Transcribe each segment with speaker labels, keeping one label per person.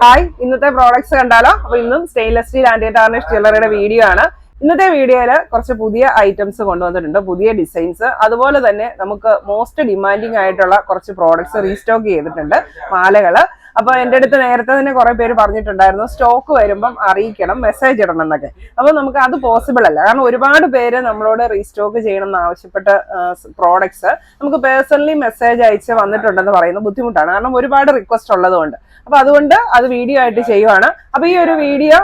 Speaker 1: Hi, ഇന്നത്തെ products കണ്ടാലോ? അപ്പൊ ഇന്നും സ്റ്റെയിൻലെസ് സ്റ്റീൽ ആന്റി ടാർണിഷ് ജ്വല്ലറിയുടെ വീഡിയോ ആണ്. ഇന്നത്തെ വീഡിയോയില് കുറച്ച് പുതിയ ഐറ്റംസ് കൊണ്ടുവന്നിട്ടുണ്ട്, പുതിയ ഡിസൈൻസ്. അതുപോലെ തന്നെ നമുക്ക് മോസ്റ്റ് ഡിമാൻഡിങ് ആയിട്ടുള്ള കുറച്ച് പ്രോഡക്ട്സ് റീസ്റ്റോക്ക് ചെയ്തിട്ടുണ്ട്, മാലകള്. അപ്പൊ എന്റെ അടുത്ത് നേരത്തെ തന്നെ കുറെ പേര് പറഞ്ഞിട്ടുണ്ടായിരുന്നു സ്റ്റോക്ക് വരുമ്പം അറിയിക്കണം, മെസ്സേജ് ഇടണം എന്നൊക്കെ. അപ്പൊ നമുക്ക് അത് പോസിബിൾ അല്ല, കാരണം ഒരുപാട് പേര് നമ്മളോട് റീസ്റ്റോക്ക് ചെയ്യണം എന്ന് ആവശ്യപ്പെട്ട പ്രോഡക്ട്സ് നമുക്ക് പേഴ്സണലി മെസ്സേജ് അയച്ച് വന്നിട്ടുണ്ടെന്ന് പറയുന്നത് ബുദ്ധിമുട്ടാണ്, കാരണം ഒരുപാട് റിക്വസ്റ്റ് ഉള്ളതുകൊണ്ട്. അപ്പൊ അതുകൊണ്ട് അത് വീഡിയോ ആയിട്ട് ചെയ്യുവാണ്. അപ്പൊ ഈ ഒരു വീഡിയോ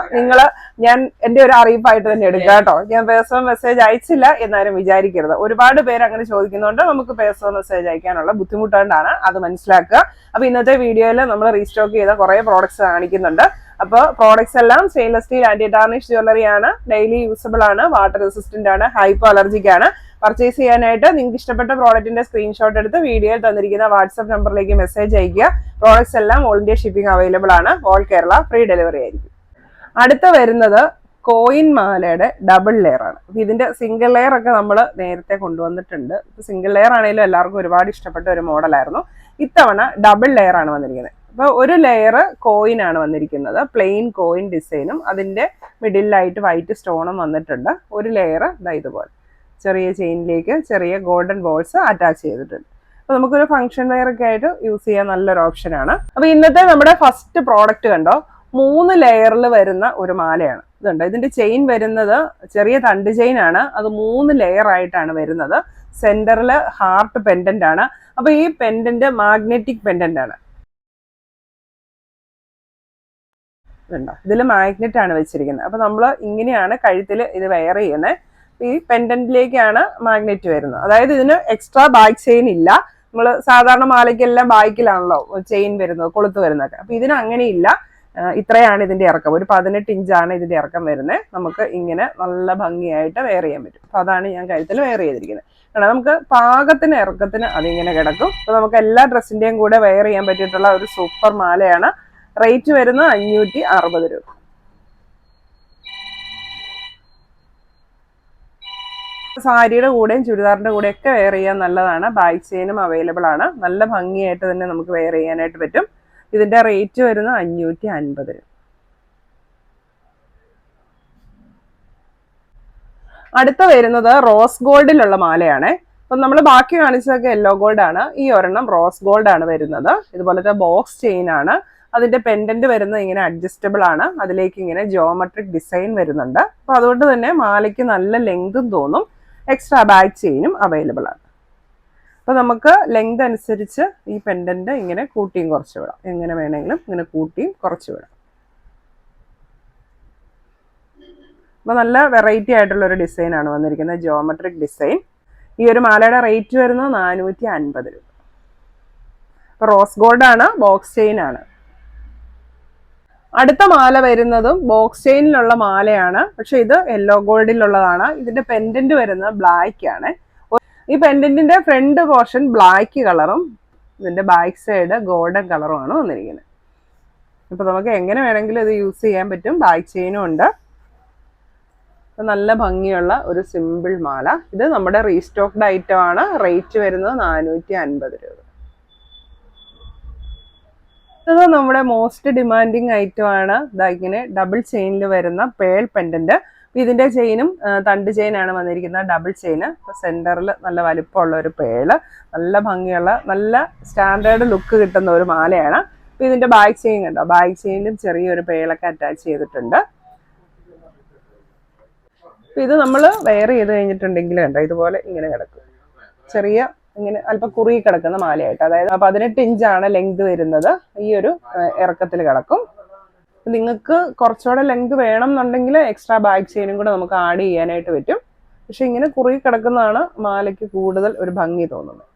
Speaker 1: ഞാൻ എന്റെ ഒരു അറിയിപ്പായിട്ട് തന്നെ എടുക്കുക കേട്ടോ. ഞാൻ പേഴ്സണൽ മെസ്സേജ് അയച്ചില്ല എന്നാരും വിചാരിക്കരുത്. ഒരുപാട് പേര് അങ്ങനെ ചോദിക്കുന്നുണ്ട്, നമുക്ക് പേഴ്സണൽ മെസ്സേജ് അയക്കാനുള്ള ബുദ്ധിമുട്ടുകൊണ്ടാണ്, അത് മനസ്സിലാക്കുക. അപ്പൊ ഇന്നത്തെ വീഡിയോയിൽ നമ്മൾ റീസ്റ്റോക്ക് ചെയ്ത കുറെ പ്രോഡക്ട്സ് കാണിക്കുന്നുണ്ട്. അപ്പോൾ പ്രോഡക്ട്സ് എല്ലാം stainless steel anti tarnish jewellery ആണ്, ഡെയിലി യൂസബിൾ ആണ്, വാട്ടർ റെസിസ്റ്റന്റ് ആണ്, ഹൈപ്പോ അലർജിക് ആണ്. പർച്ചേസ് ചെയ്യാനായിട്ട് നിങ്ങൾക്ക് ഇഷ്ടപ്പെട്ട പ്രോഡക്റ്റിന്റെ സ്ക്രീൻഷോട്ട് എടുത്ത് വീഡിയോയിൽ തന്നിരിക്കുന്ന വാട്സ്ആപ്പ് നമ്പറിലേക്ക് മെസ്സേജ് അയക്കുക. പ്രോഡക്ട്സ് എല്ലാം ഓൾ ഇന്ത്യ ഷിപ്പിംഗ് അവൈലബിൾ ആണ്, ഓൾ കേരള ഫ്രീ ഡെലിവറി ആയിരിക്കും. അടുത്ത വരുന്നത് കോയിൻ മാലയുടെ ഡബിൾ ലെയർ ആണ്. ഇതിന്റെ സിംഗിൾ ലെയർ ഒക്കെ നമ്മൾ നേരത്തെ കൊണ്ടുവന്നിട്ടുണ്ട്. സിംഗിൾ ലെയർ ആണെങ്കിലും എല്ലാവർക്കും ഒരുപാട് ഇഷ്ടപ്പെട്ട ഒരു മോഡലായിരുന്നു. ഇത്തവണ ഡബിൾ ലെയർ ആണ് വന്നിരിക്കുന്നത്. അപ്പോൾ ഒരു ലെയർ കോയിൻ ആണ് വന്നിരിക്കുന്നത്, പ്ലെയിൻ കോയിൻ ഡിസൈനും അതിന്റെ മിഡിലായിട്ട് വൈറ്റ് സ്റ്റോണും വന്നിട്ടുണ്ട്. ഒരു ലെയർ ഇതുപോലെ ചെറിയ ചെയിനിലേക്ക് ചെറിയ ഗോൾഡൻ ബോൾസ് അറ്റാച്ച് ചെയ്തിട്ടുണ്ട്. അപ്പൊ നമുക്കൊരു ഫംഗ്ഷൻ വെയർ ഒക്കെ ആയിട്ട് യൂസ് ചെയ്യാൻ നല്ലൊരു ഓപ്ഷനാണ്. അപ്പൊ ഇന്നത്തെ നമ്മുടെ ഫസ്റ്റ് പ്രോഡക്റ്റ് കണ്ടോ, 3 ലെയറിൽ വരുന്ന ഒരു മാലയാണ്. ഇതുണ്ട്, ഇതിന്റെ ചെയിൻ വരുന്നത് ചെറിയ തണ്ട് ചെയിൻ ആണ്. അത് 3 ലെയർ ആയിട്ടാണ് വരുന്നത്. സെന്ററിൽ ഹാർട്ട് പെൻഡന്റ് ആണ്. അപ്പൊ ഈ പെൻഡന്റ് മാഗ്നറ്റിക് പെൻഡന്റ് ആണ്. ഇതുണ്ടോ, ഇതിൽ മാഗ്നറ്റ് ആണ് വെച്ചിരിക്കുന്നത്. അപ്പൊ നമ്മൾ ഇങ്ങനെയാണ് കഴുത്തിൽ ഇത് വെയർ ചെയ്യുന്നത്. ഈ പെൻഡന്റിലേക്കാണ് മാഗ്നറ്റ് വരുന്നത്. അതായത് ഇതിന് എക്സ്ട്രാ ബാക്ക് ചെയിൻ ഇല്ല. നമ്മൾ സാധാരണ മാലയ്ക്കെല്ലാം ബാക്കിലാണല്ലോ ചെയിൻ വരുന്നത്, കൊളുത്ത് വരുന്നതൊക്കെ. അപ്പൊ ഇതിന് അങ്ങനെയില്ല. ഇത്രയാണ് ഇതിന്റെ ഇറക്കം, ഒരു 18 ഇഞ്ചാണ് ഇതിന്റെ ഇറക്കം വരുന്നത്. നമുക്ക് ഇങ്ങനെ നല്ല ഭംഗിയായിട്ട് വെയർ ചെയ്യാൻ പറ്റും. അപ്പൊ അതാണ് ഞാൻ കഴുത്തിൽ വെയർ ചെയ്തിരിക്കുന്നത്. കാരണം നമുക്ക് പാകത്തിന് ഇറക്കത്തിന് അതിങ്ങനെ കിടക്കും. അപ്പൊ നമുക്ക് എല്ലാ ഡ്രസ്സിന്റെയും കൂടെ വെയർ ചെയ്യാൻ പറ്റിയിട്ടുള്ള ഒരു സൂപ്പർ മാലയാണ്. റേറ്റ് വരുന്നത് 560 രൂപ. സാരിയുടെ കൂടെയും ചുരിദാറിന്റെ കൂടെയും ഒക്കെ വെയർ ചെയ്യാൻ നല്ലതാണ്. ബാക്ക് ചെയിനും അവൈലബിൾ ആണ്. നല്ല ഭംഗിയായിട്ട് തന്നെ നമുക്ക് വെയർ ചെയ്യാനായിട്ട് പറ്റും. ഇതിന്റെ റേറ്റ് വരുന്നത് 550 രൂപ. അടുത്ത വരുന്നത് റോസ് ഗോൾഡിലുള്ള മാലയാണ്. അപ്പൊ നമ്മൾ ബാക്കി കാണിച്ചതൊക്കെ യെല്ലോ ഗോൾഡ് ആണ്. ഈ ഒരെണ്ണം റോസ് ഗോൾഡ് ആണ് വരുന്നത്. ഇതുപോലത്തെ ബോക്സ് ചെയിൻ ആണ്. അതിന്റെ പെൻഡന്റ് വരുന്നത് ഇങ്ങനെ അഡ്ജസ്റ്റബിൾ ആണ്. അതിലേക്ക് ഇങ്ങനെ ജിയോമെട്രിക് ഡിസൈൻ വരുന്നുണ്ട്. അപ്പൊ അതുകൊണ്ട് തന്നെ മാലയ്ക്ക് നല്ല ലെങ്തും തോന്നും. എക്സ്ട്രാ ബാക്ക് ചെയിനും അവൈലബിൾ ആണ്. അപ്പൊ നമുക്ക് ലെങ്ത് അനുസരിച്ച് ഈ പെൻഡന്റ് ഇങ്ങനെ കൂട്ടിയും കുറച്ച് വിടാം. എങ്ങനെ വേണമെങ്കിലും ഇങ്ങനെ കൂട്ടിയും കുറച്ച് വിടാം. അപ്പൊ നല്ല വെറൈറ്റി ആയിട്ടുള്ള ഒരു ഡിസൈൻ ആണ് വന്നിരിക്കുന്നത്, ജിയോമെട്രിക് ഡിസൈൻ. ഈ ഒരു മാലയുടെ റേറ്റ് വരുന്നത് 450 രൂപ. അപ്പൊ റോസ് ഗോൾഡ് ആണ്, ബോക്സ് ചെയിൻ ആണ്. അടുത്ത മാല വരുന്നതും ബോക്സ് ചെയിനിലുള്ള മാലയാണ്. പക്ഷെ ഇത് യെല്ലോ ഗോൾഡിലുള്ളതാണ്. ഇതിന്റെ പെൻഡന്റ് വരുന്നത് ബ്ലാക്ക് ആണ്. ഈ പെൻഡന്റിന്റെ ഫ്രണ്ട് പോർഷൻ ബ്ലാക്ക് കളറും ഇതിന്റെ ബാക്ക് സൈഡ് ഗോൾഡൻ കളറും ആണ് വന്നിരിക്കുന്നത്. ഇപ്പൊ നമുക്ക് എങ്ങനെ വേണമെങ്കിലും ഇത് യൂസ് ചെയ്യാൻ പറ്റും. ബാക്ക് ചെയിനും ഉണ്ട്. നല്ല ഭംഗിയുള്ള ഒരു സിമ്പിൾ മാല. ഇത് നമ്മുടെ റീസ്റ്റോക്ഡ് ഐറ്റം ആണ്. റേറ്റ് വരുന്നത് 450 രൂപ. ഇത് നമ്മുടെ മോസ്റ്റ് ഡിമാൻഡിങ് ഐറ്റം ആണ്. ഇങ്ങനെ ഡബിൾ ചെയിനിൽ വരുന്ന പേൾ പെൻഡന്റ്. ഇതിന്റെ ചെയിനും തണ്ട് ചെയിൻ ആണ് വന്നിരിക്കുന്നത്, ഡബിൾ ചെയിന്. സെന്ററിൽ നല്ല വലിപ്പമുള്ള ഒരു പേള്, നല്ല ഭംഗിയുള്ള നല്ല സ്റ്റാൻഡേർഡ് ലുക്ക് കിട്ടുന്ന ഒരു മാലയാണ്. അപ്പൊ ഇതിന്റെ ബാക്ക് ചെയിൻ കണ്ടോ, ബാക്ക് ചെയിനിലും ചെറിയൊരു പേളൊക്കെ അറ്റാച്ച് ചെയ്തിട്ടുണ്ട്. ഇത് നമ്മൾ വെയർ ചെയ്ത് കഴിഞ്ഞിട്ടുണ്ടെങ്കിൽ കണ്ടോ, ഇതുപോലെ ഇങ്ങനെ കിടക്കും. ചെറിയ ഇങ്ങനെ അല്പം കുറുകി കിടക്കുന്ന മാലയായിട്ട്. അതായത് 18 ഇഞ്ചാണ് ലെങ്ത് വരുന്നത്. ഈ ഒരു ഇറക്കത്തിൽ കിടക്കും. നിങ്ങൾക്ക് കുറച്ചുകൂടെ ലെങ്ത് വേണം എന്നുണ്ടെങ്കിൽ എക്സ്ട്രാ ബാക്ക് ചെയിനും കൂടെ നമുക്ക് ആഡ് ചെയ്യാനായിട്ട് പറ്റും. പക്ഷെ ഇങ്ങനെ കുറുകി കിടക്കുന്നതാണ് മാലയ്ക്ക് കൂടുതൽ ഒരു ഭംഗി തോന്നുന്നത്.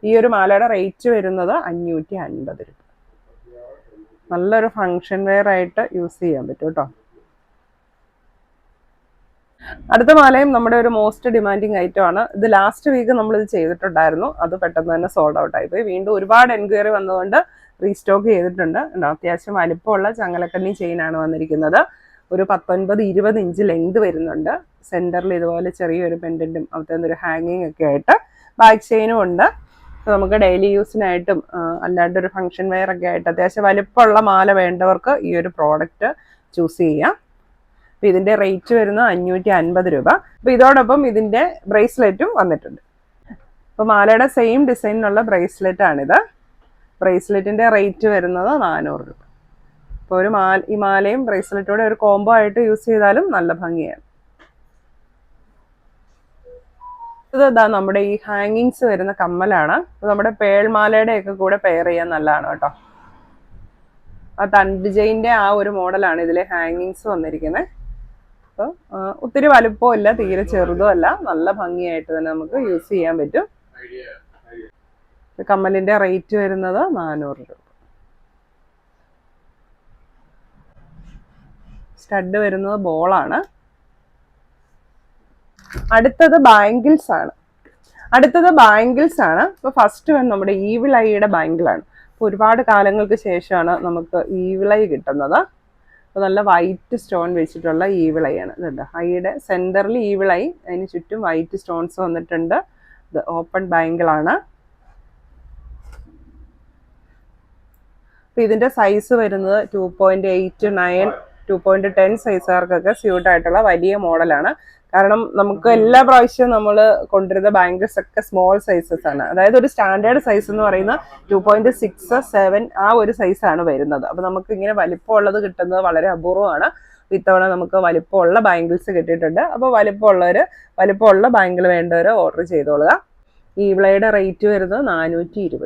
Speaker 1: ഈ ഒരു മാലയുടെ റേറ്റ് വരുന്നത് 550 രൂപ. നല്ലൊരു ഫങ്ഷൻ വെയർ ആയിട്ട് യൂസ് ചെയ്യാൻ പറ്റും കേട്ടോ. അടുത്ത മാലയും നമ്മുടെ ഒരു മോസ്റ്റ് ഡിമാൻഡിങ് ഐറ്റം ആണ്. ഇത് ലാസ്റ്റ് വീക്ക് നമ്മൾ ഇത് ചെയ്തിട്ടുണ്ടായിരുന്നു. അത് പെട്ടെന്ന് തന്നെ സോൾഡ് ഔട്ട് ആയിപ്പോയി. വീണ്ടും ഒരുപാട് എൻക്വയറി വന്നതുകൊണ്ട് റീസ്റ്റോക്ക് ചെയ്തിട്ടുണ്ട്. അത്യാവശ്യം വലിപ്പമുള്ള ചങ്ങലക്കണ്ണി ചെയിൻ ആണ് വന്നിരിക്കുന്നത്. ഒരു 19-20 ഇഞ്ച് ലെങ്ത് വരുന്നുണ്ട്. സെന്ററിൽ ഇതുപോലെ ചെറിയൊരു പെൻഡന്റും അവിടുത്തെ ഒരു ഹാങ്ങിങ് ഒക്കെ ആയിട്ട് ബാക്ക് ചെയിനും ഉണ്ട്. നമുക്ക് ഡെയിലി യൂസിനായിട്ടും അല്ലാണ്ട് ഒരു ഫംഗ്ഷൻ വെയർ ഒക്കെ ആയിട്ട് അത്യാവശ്യം വലിപ്പമുള്ള മാല വേണ്ടവർക്ക് ഈ ഒരു പ്രോഡക്റ്റ് ചൂസ് ചെയ്യാം. അപ്പോൾ ഇതിൻ്റെ റേറ്റ് വരുന്നത് 550 രൂപ. അപ്പോൾ ഇതോടൊപ്പം ഇതിൻ്റെ ബ്രേസ്ലെറ്റും വന്നിട്ടുണ്ട്. അപ്പോൾ മാലയുടെ സെയിം ഡിസൈനിലുള്ള ബ്രേസ്ലെറ്റാണിത്. ബ്രേസ്ലെറ്റിൻ്റെ റേറ്റ് വരുന്നത് 400 രൂപ. അപ്പോൾ ഈ മാലയും ബ്രേസ്ലെറ്റോടെ ഒരു കോംബോ ആയിട്ട് യൂസ് ചെയ്താലും നല്ല ഭംഗിയാണ്. ഇതാ നമ്മുടെ ഈ ഹാങ്ങിങ്സ് വരുന്ന കമ്മലാണ്. നമ്മുടെ പേൾമാലയുടെ ഒക്കെ കൂടെ പെയർ ചെയ്യാൻ നല്ലതാണ് കേട്ടോ. ആ തണ്ട് ഡിസൈൻ്റെ ആ ഒരു മോഡലാണ് ഇതിലെ ഹാങ്ങിങ്സ് വന്നിരിക്കുന്നത്. അപ്പോൾ ഒത്തിരി വലുപ്പവും ഇല്ല, തീരെ ചെറുതും അല്ല, നല്ല ഭംഗിയായിട്ട് തന്നെ നമുക്ക് യൂസ് ചെയ്യാൻ പറ്റും. കമ്മലിൻ്റെ റേറ്റ് വരുന്നത് 400 രൂപ. സ്റ്റഡ് വരുന്നത് ബോളാണ്. അടുത്തത് ബാംഗിൾസ് ആണ്. ഇപ്പോൾ ഫസ്റ്റ് വൺ നമ്മുടെ ഈവിൾ ഐയുടെ ബാംഗിളാണ്. അപ്പോൾ ഒരുപാട് കാലങ്ങൾക്ക് ശേഷമാണ് നമുക്ക് ഈവിൾ ഐ കിട്ടുന്നത്. അപ്പോൾ നല്ല വൈറ്റ് സ്റ്റോൺ വെച്ചിട്ടുള്ള ഈവിൾ ഐ ആണ്. ഇതുണ്ട്, ഐയുടെ സെൻറ്ററിൽ ഈവിൾ ഐ, അതിന് ചുറ്റും വൈറ്റ് സ്റ്റോൺസ് വന്നിട്ടുണ്ട്. ഇത് ഓപ്പൺ ബാംഗിളാണ്. അപ്പോൾ ഇതിൻ്റെ സൈസ് വരുന്നത് 2.8, 9, 2.10 സൈസുകാർക്കൊക്കെ സ്യൂട്ടായിട്ടുള്ള വലിയ മോഡലാണ്. കാരണം നമുക്ക് എല്ലാ പ്രാവശ്യവും നമ്മൾ കൊണ്ടുവരുന്ന ബാംഗിൾസ് ഒക്കെ സ്മോൾ സൈസസ് ആണ്. അതായത് ഒരു സ്റ്റാൻഡേർഡ് സൈസ് എന്ന് പറയുന്ന 2.6, 7 ആ ഒരു സൈസാണ് വരുന്നത്. അപ്പോൾ നമുക്ക് ഇങ്ങനെ വലിപ്പമുള്ളത് കിട്ടുന്നത് വളരെ അപൂർവമാണ്. ഇത്തവണ നമുക്ക് വലിപ്പമുള്ള ബാംഗിൾസ് കിട്ടിയിട്ടുണ്ട്. അപ്പോൾ വലിപ്പമുള്ള ബാംഗിൾ വേണ്ടവർ ഓർഡർ ചെയ്തോളുക. ഈ ഇവളയുടെ റേറ്റ് വരുന്നത് 420 രൂപ.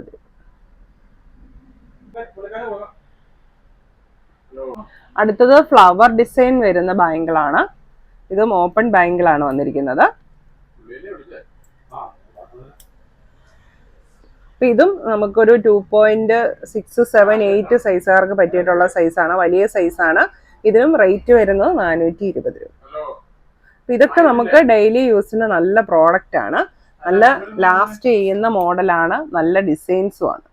Speaker 1: അടുത്തത് ഫ്ലവർ ഡിസൈൻ വരുന്ന ബാംഗിളാണ്. ഇതും ഓപ്പൺ ബാംഗിളാണ് വന്നിരിക്കുന്നത്. ഇതും നമുക്കൊരു 2.6, 7, 8 സൈസുകാർക്ക് പറ്റിയിട്ടുള്ള സൈസാണ്, വലിയ സൈസാണ്. ഇതിനും റേറ്റ് വരുന്നത് 420 രൂപ. ഇതൊക്കെ നമുക്ക് ഡെയിലി യൂസിന് നല്ല പ്രോഡക്റ്റ് ആണ്, നല്ല ലാസ്റ്റ് ചെയ്യുന്ന മോഡലാണ്, നല്ല ഡിസൈൻസും ആണ്.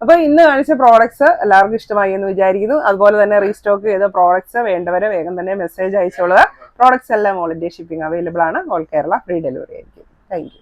Speaker 1: അപ്പോൾ ഇന്ന് കാണിച്ച പ്രോഡക്ട്സ് എല്ലാവർക്കും ഇഷ്ടമായി എന്ന് വിചാരിക്കുന്നു. അതുപോലെ തന്നെ റീസ്റ്റോക്ക് ചെയ്ത പ്രോഡക്ട്സ് വേണ്ടവരെ വേഗം തന്നെ മെസ്സേജ് അയച്ചോളുക. പ്രോഡക്ട്സ് എല്ലാം ഓൾ ഇന്ത്യ ഷിപ്പിംഗ് അവൈലബിൾ ആണ്. ഓൾ കേരള ഫ്രീ ഡെലിവറി ആയിരിക്കും. Thank you.